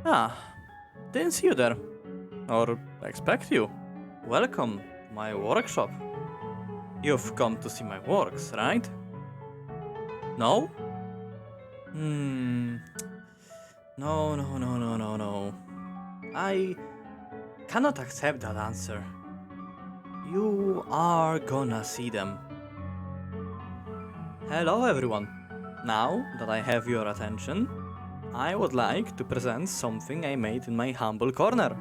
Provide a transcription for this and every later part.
Ah, didn't see you there. Or expect you. Welcome to my workshop. You've come to see my works, right? No? No. I cannot accept that answer. You are gonna see them. Hello everyone. Now that I have your attention, I would like to present something I made in my humble corner.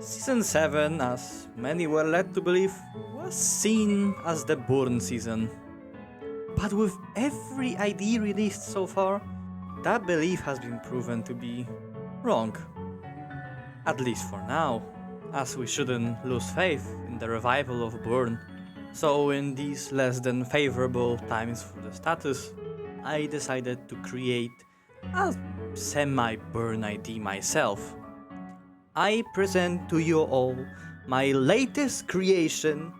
Season 7, as many were led to believe, was seen as the burn season. But with every ID released so far, that belief has been proven to be wrong. At least for now, as we shouldn't lose faith in the revival of burn. So in these less than favorable times for the status, I decided to create a semi-burn ID myself. I present to you all my latest creation,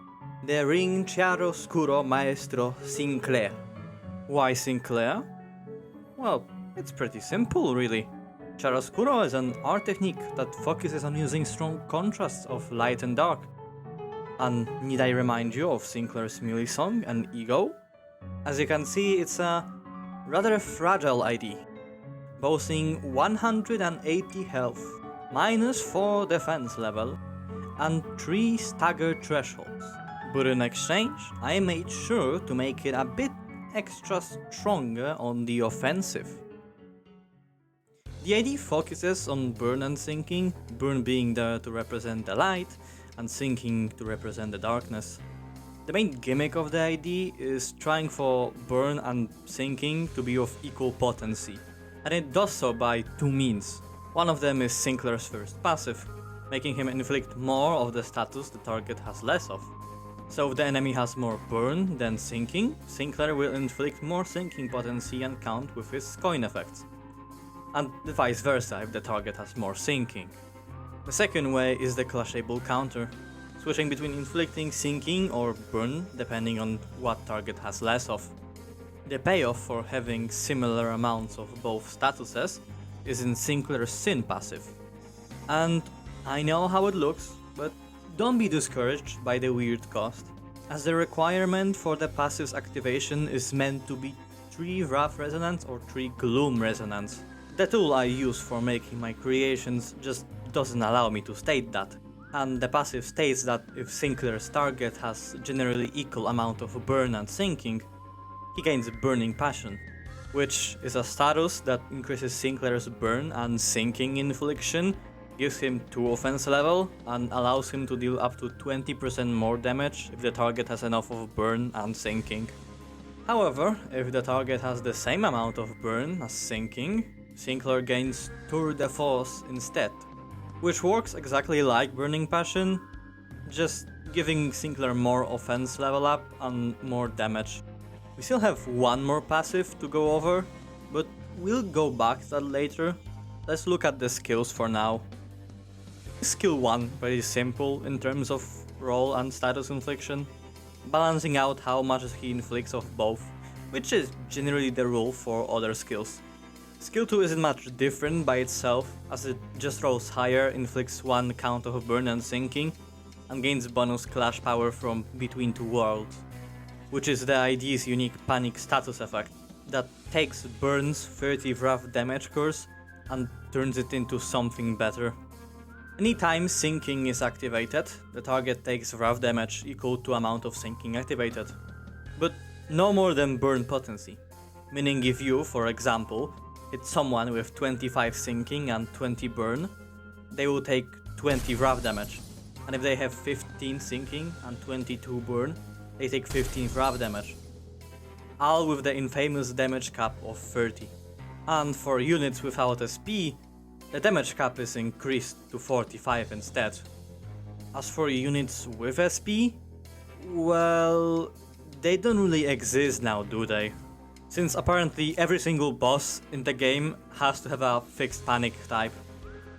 the Ring Chiaroscuro Maestro Sinclair. Why Sinclair? Well, it's pretty simple really. Chiaroscuro is an art technique that focuses on using strong contrasts of light and dark. And need I remind you of Sinclair's melee song and ego? As you can see, it's a rather fragile ID, boasting 180 health, -4 defense level, and 3 stagger thresholds. But in exchange, I made sure to make it a bit extra stronger on the offensive. The ID focuses on burn and sinking, burn being there to represent the light, and sinking to represent the darkness. The main gimmick of the ID is trying for burn and sinking to be of equal potency, and it does so by 2 means. One of them is Sinclair's first passive, making him inflict more of the status the target has less of. So if the enemy has more burn than sinking, Sinclair will inflict more sinking potency and count with his coin effects. And vice versa if the target has more sinking. The second way is the clashable counter, switching between inflicting sinking or burn depending on what target has less of. The payoff for having similar amounts of both statuses is in Sinclair's Sin passive. And I know how it looks, but don't be discouraged by the weird cost, as the requirement for the passive's activation is meant to be 3 Wrath Resonance or 3 Gloom Resonance. The tool I use for making my creations just doesn't allow me to state that, and the passive states that if Sinclair's target has generally equal amount of burn and sinking, he gains Burning Passion, which is a status that increases Sinclair's burn and sinking infliction, gives him 2 offense level, and allows him to deal up to 20% more damage if the target has enough of burn and sinking. However, if the target has the same amount of burn as sinking, Sinclair gains Tour de Force instead, which works exactly like Burning Passion, just giving Sinclair more offense level up and more damage. We still have one more passive to go over, but we'll go back to that later. Let's look at the skills for now. Skill 1, pretty simple in terms of roll and status infliction, balancing out how much he inflicts of both, which is generally the rule for other skills. Skill 2 isn't much different by itself, as it just rolls higher, inflicts 1 count of burn and sinking, and gains bonus clash power from Between Two Worlds, which is the ID's unique panic status effect that takes Burn's 30 wrath damage curse and turns it into something better. Anytime sinking is activated, the target takes wrath damage equal to amount of sinking activated, but no more than burn potency, meaning if you, for example, hit someone with 25 sinking and 20 burn, they will take 20 wrath damage, and if they have 15 sinking and 22 burn, they take 15 wrath damage, all with the infamous damage cap of 30. And for units without SP, the damage cap is increased to 45 instead. As for units with SP, well, they don't really exist now, do they? Since apparently every single boss in the game has to have a fixed panic type.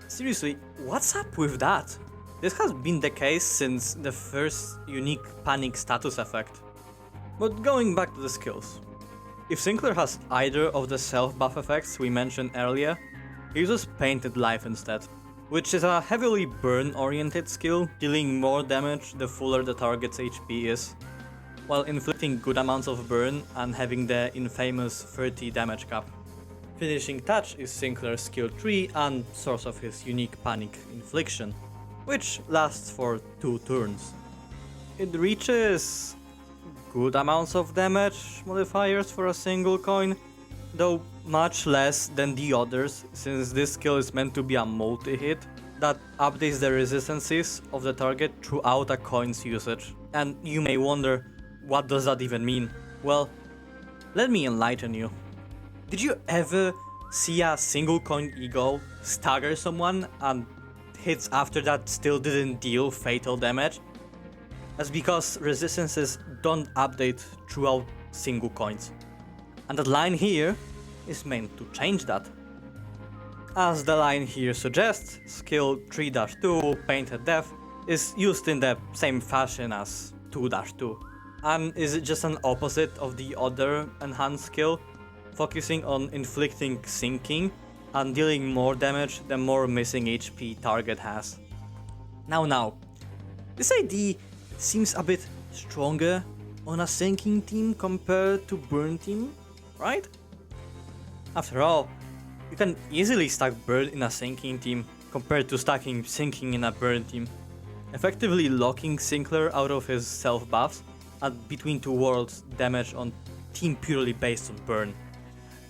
Seriously, what's up with that? This has been the case since the first unique panic status effect. But going back to the skills. If Sinclair has either of the self buff effects we mentioned earlier, he uses Painted Life instead, which is a heavily burn-oriented skill, dealing more damage the fuller the target's HP is, while inflicting good amounts of burn and having the infamous 30 damage cap. Finishing Touch is Sinclair's skill 3 and source of his unique Panic Infliction, which lasts for 2 turns. It reaches good amounts of damage modifiers for a single coin, though much less than the others, since this skill is meant to be a multi-hit that updates the resistances of the target throughout a coin's usage. And you may wonder, what does that even mean? Well, let me enlighten you. Did you ever see a single coin eagle stagger someone and hits after that still didn't deal fatal damage? That's because resistances don't update throughout single coins. And the line here is meant to change that. As the line here suggests, skill 3-2 Painted Death is used in the same fashion as 2-2, and is just an opposite of the other enhanced skill, focusing on inflicting sinking and dealing more damage the more missing HP target has. Now, this ID seems a bit stronger on a sinking team compared to burn team, right? After all, you can easily stack burn in a sinking team compared to stacking sinking in a burn team, effectively locking Sinclair out of his self buffs at Between Two Worlds damage on team purely based on burn.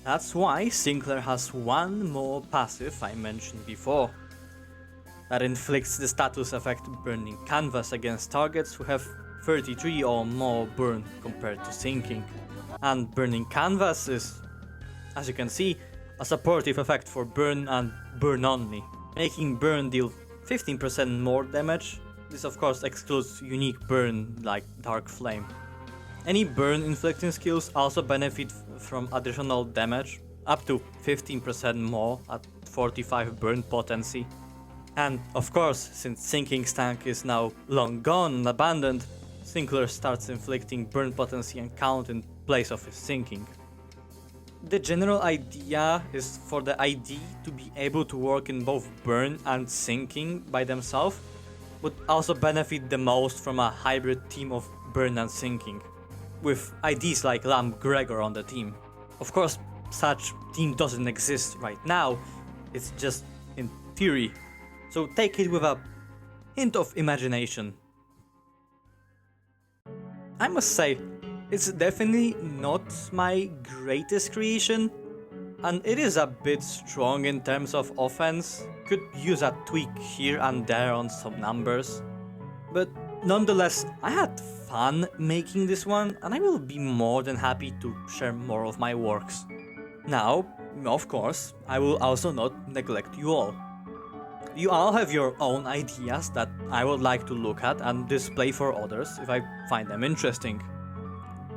That's why Sinclair has one more passive I mentioned before, that inflicts the status effect Burning Canvas against targets who have 33 or more burn compared to sinking. And Burning Canvas is, as you can see, a supportive effect for burn and burn only, making burn deal 15% more damage. This of course excludes unique burn like Dark Flame. Any burn inflicting skills also benefit from additional damage, up to 15% more at 45 burn potency. And of course, since sinking stank is now long gone and abandoned, Sinclair starts inflicting burn potency and count in place of his sinking. The general idea is for the ID to be able to work in both burn and sinking by themselves, but also benefit the most from a hybrid team of burn and sinking, with IDs like Lamb Gregor on the team. Of course, such team doesn't exist right now, it's just in theory, so take it with a hint of imagination. I must say, it's definitely not my greatest creation, and it is a bit strong in terms of offense, could use a tweak here and there on some numbers. But nonetheless, I had fun making this one, and I will be more than happy to share more of my works. Now, of course, I will also not neglect you all. You all have your own ideas that I would like to look at and display for others if I find them interesting.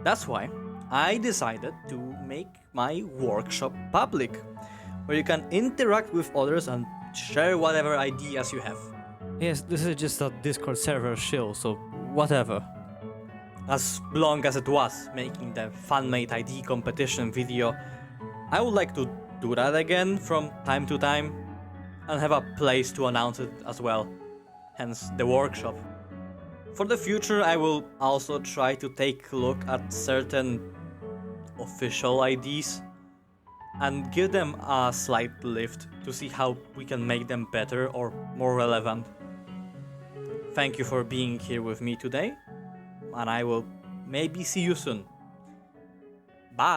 That's why I decided to make my workshop public, where you can interact with others and share whatever ideas you have. Yes, this is just a Discord server shill, so whatever. As long as it was making the fan-made ID competition video, I would like to do that again from time to time, and have a place to announce it as well, hence the workshop. For the future, I will also try to take a look at certain official IDs and give them a slight lift to see how we can make them better or more relevant. Thank you for being here with me today, and I will maybe see you soon. Bye!